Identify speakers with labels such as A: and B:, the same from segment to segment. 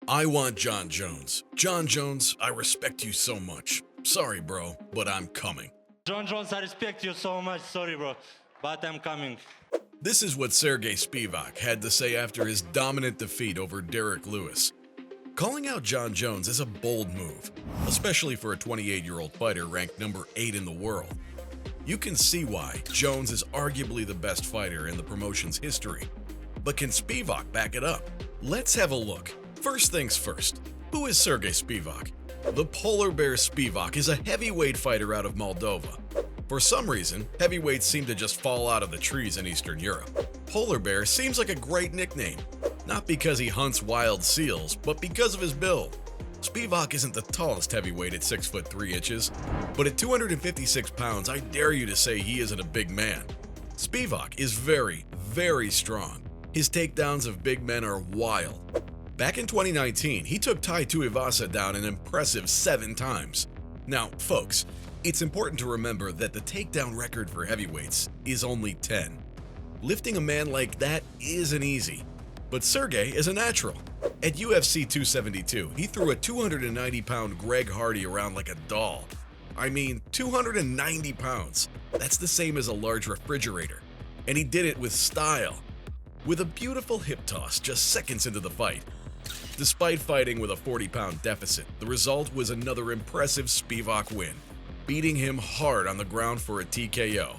A: I want John Jones. John Jones, I respect you so much. Sorry, bro, but I'm coming.
B: John Jones, I respect you so much. Sorry, bro, but I'm coming.
A: This is what Sergey Spivak had to say after his dominant defeat over Derek Lewis. Calling out John Jones is a bold move, especially for a 28-year-old fighter ranked number 8 in the world. You can see why Jones is arguably the best fighter in the promotion's history. But can Spivak back it up? Let's have a look. First things first, who is Sergey Spivak? The Polar Bear Spivak is a heavyweight fighter out of Moldova. For some reason, heavyweights seem to just fall out of the trees in Eastern Europe. Polar Bear seems like a great nickname, not because he hunts wild seals, but because of his build. Spivak isn't the tallest heavyweight at 6 foot 3 inches, but at 256 pounds, I dare you to say he isn't a big man. Spivak is very, very strong. His takedowns of big men are wild. Back in 2019, he took Tai Tuivasa down an impressive 7 times. Now, folks, it's important to remember that the takedown record for heavyweights is only 10. Lifting a man like that isn't easy, but Sergey is a natural. At UFC 272, he threw a 290-pound Greg Hardy around like a doll. I mean, 290 pounds. That's the same as a large refrigerator. And he did it with style, with a beautiful hip toss just seconds into the fight. Despite fighting with a 40-pound deficit, the result was another impressive Spivak win, beating him hard on the ground for a TKO.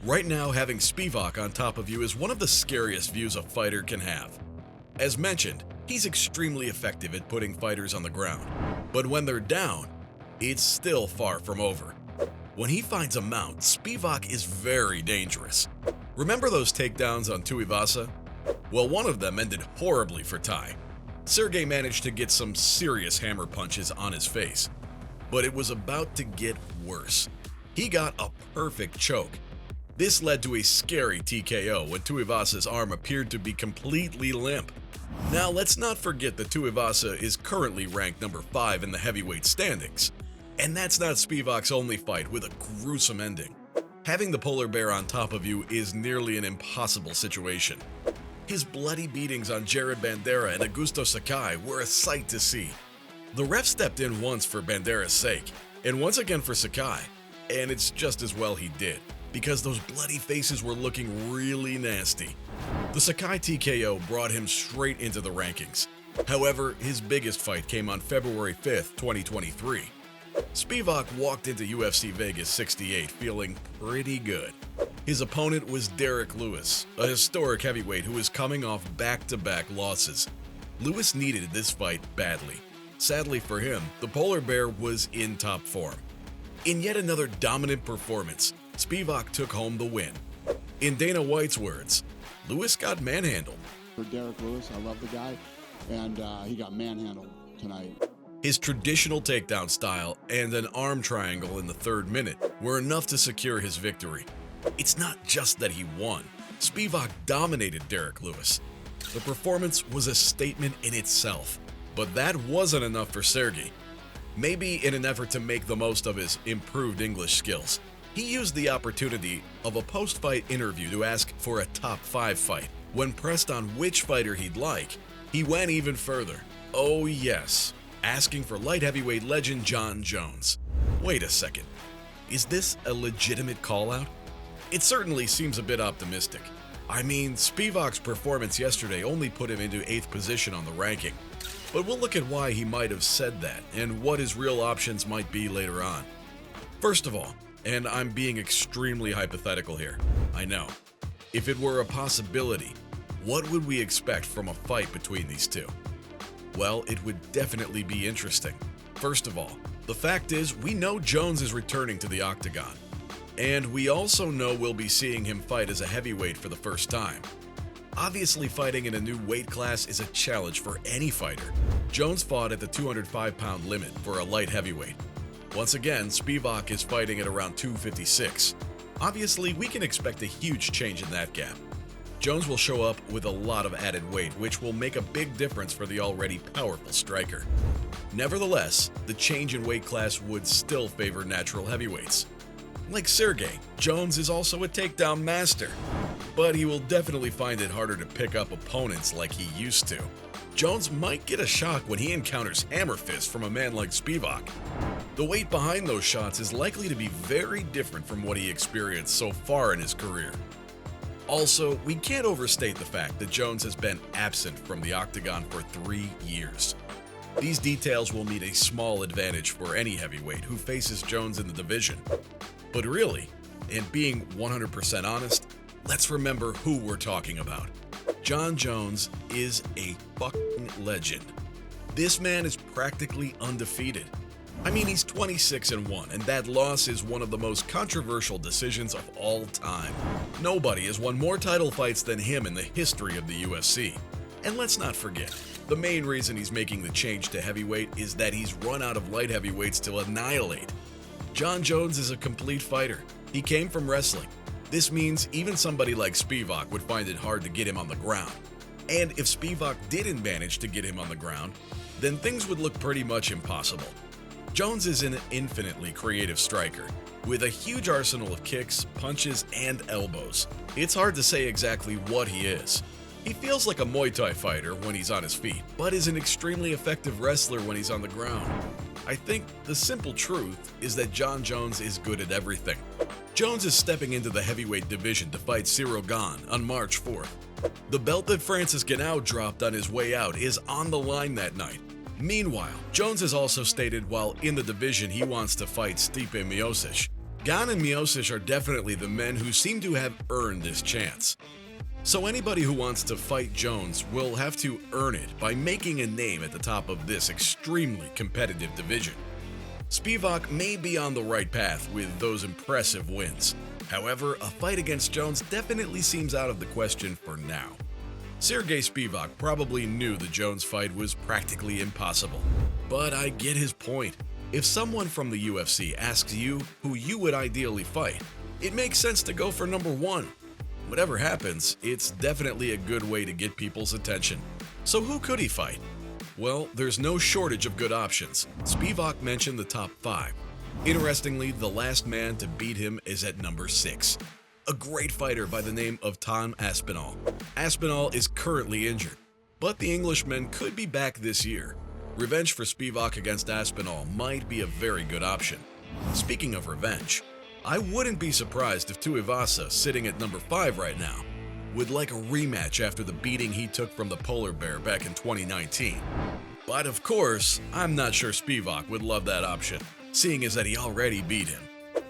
A: Right now, having Spivak on top of you is one of the scariest views a fighter can have. As mentioned, he's extremely effective at putting fighters on the ground, but when they're down, it's still far from over. When he finds a mount, Spivak is very dangerous. Remember those takedowns on Tuivasa? Well, one of them ended horribly for Tai. Sergey managed to get some serious hammer punches on his face, but it was about to get worse. He got a perfect choke. This led to a scary TKO when Tuivasa's arm appeared to be completely limp. Now, let's not forget that Tuivasa is currently ranked number 5 in the heavyweight standings. And that's not Spivak's only fight with a gruesome ending. Having the Polar Bear on top of you is nearly an impossible situation. His bloody beatings on Jared Bandera and Augusto Sakai were a sight to see. The ref stepped in once for Bandera's sake, and once again for Sakai, and it's just as well he did, because those bloody faces were looking really nasty. The Sakai TKO brought him straight into the rankings. However, his biggest fight came on February 5th, 2023. Spivak walked into UFC Vegas 68 feeling pretty good. His opponent was Derek Lewis, a historic heavyweight who was coming off back-to-back losses. Lewis needed this fight badly. Sadly for him, the Polar Bear was in top form. In yet another dominant performance, Spivak took home the win. In Dana White's words, Lewis got manhandled.
C: For Derek Lewis, I love the guy, and he got manhandled tonight.
A: His traditional takedown style and an arm triangle in the 3rd minute were enough to secure his victory. It's not just that he won. Spivak dominated Derek Lewis. The performance was a statement in itself, but that wasn't enough for Sergey. Maybe in an effort to make the most of his improved English skills, he used the opportunity of a post-fight interview to ask for a top 5 fight. When pressed on which fighter he'd like, he went even further. Oh yes, asking for light heavyweight legend John Jones. Wait a second, is this a legitimate call-out? It certainly seems a bit optimistic. I mean, Spivak's performance yesterday only put him into 8th position on the ranking. But we'll look at why he might have said that and what his real options might be later on. First of all, and I'm being extremely hypothetical here, I know, if it were a possibility, what would we expect from a fight between these two? Well, it would definitely be interesting. First of all, the fact is we know Jones is returning to the octagon. And we also know we'll be seeing him fight as a heavyweight for the first time. Obviously, fighting in a new weight class is a challenge for any fighter. Jones fought at the 205-pound limit for a light heavyweight. Once again, Spivak is fighting at around 256. Obviously, we can expect a huge change in that gap. Jones will show up with a lot of added weight, which will make a big difference for the already powerful striker. Nevertheless, the change in weight class would still favor natural heavyweights. Like Sergey, Jones is also a takedown master, but he will definitely find it harder to pick up opponents like he used to. Jones might get a shock when he encounters hammer fists from a man like Spivak. The weight behind those shots is likely to be very different from what he experienced so far in his career. Also, we can't overstate the fact that Jones has been absent from the octagon for 3 years. These details will mean a small advantage for any heavyweight who faces Jones in the division. But really, and being 100% honest, let's remember who we're talking about. Jon Jones is a fucking legend. This man is practically undefeated. I mean, he's 26-1, and that loss is one of the most controversial decisions of all time. Nobody has won more title fights than him in the history of the UFC. And let's not forget, the main reason he's making the change to heavyweight is that he's run out of light heavyweights to annihilate. Jon Jones is a complete fighter. He came from wrestling. This means even somebody like Spivak would find it hard to get him on the ground. And if Spivak didn't manage to get him on the ground, then things would look pretty much impossible. Jones is an infinitely creative striker, with a huge arsenal of kicks, punches, and elbows. It's hard to say exactly what he is. He feels like a Muay Thai fighter when he's on his feet, but is an extremely effective wrestler when he's on the ground. I think the simple truth is that Jon Jones is good at everything. Jones is stepping into the heavyweight division to fight Cyril Gane on March 4th. The belt that Francis Ngannou dropped on his way out is on the line that night. Meanwhile, Jones has also stated while in the division he wants to fight Stipe Miocic. Gane and Miocic are definitely the men who seem to have earned this chance. So anybody who wants to fight Jones will have to earn it by making a name at the top of this extremely competitive division. Spivak may be on the right path with those impressive wins. However, a fight against Jones definitely seems out of the question for now. Sergey Spivak probably knew the Jones fight was practically impossible, but I get his point. If someone from the UFC asks you who you would ideally fight, it makes sense to go for number one. Whatever happens, it's definitely a good way to get people's attention. So who could he fight? Well, there's no shortage of good options. Spivak mentioned the top 5. Interestingly, the last man to beat him is at number 6. A great fighter by the name of Tom Aspinall. Aspinall is currently injured, but the Englishman could be back this year. Revenge for Spivak against Aspinall might be a very good option. Speaking of revenge, I wouldn't be surprised if Tuivasa, sitting at number 5 right now, would like a rematch after the beating he took from the polar bear back in 2019. But of course, I'm not sure Spivak would love that option, seeing as that he already beat him.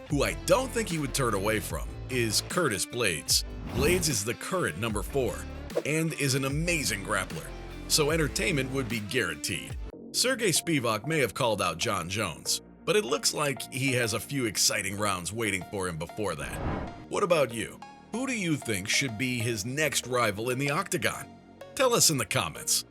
A: Who I don't think he would turn away from is Curtis Blaydes. Blaydes is the current number 4 and is an amazing grappler, so entertainment would be guaranteed. Sergey Spivak may have called out Jon Jones, but it looks like he has a few exciting rounds waiting for him before that. What about you? Who do you think should be his next rival in the octagon? Tell us in the comments.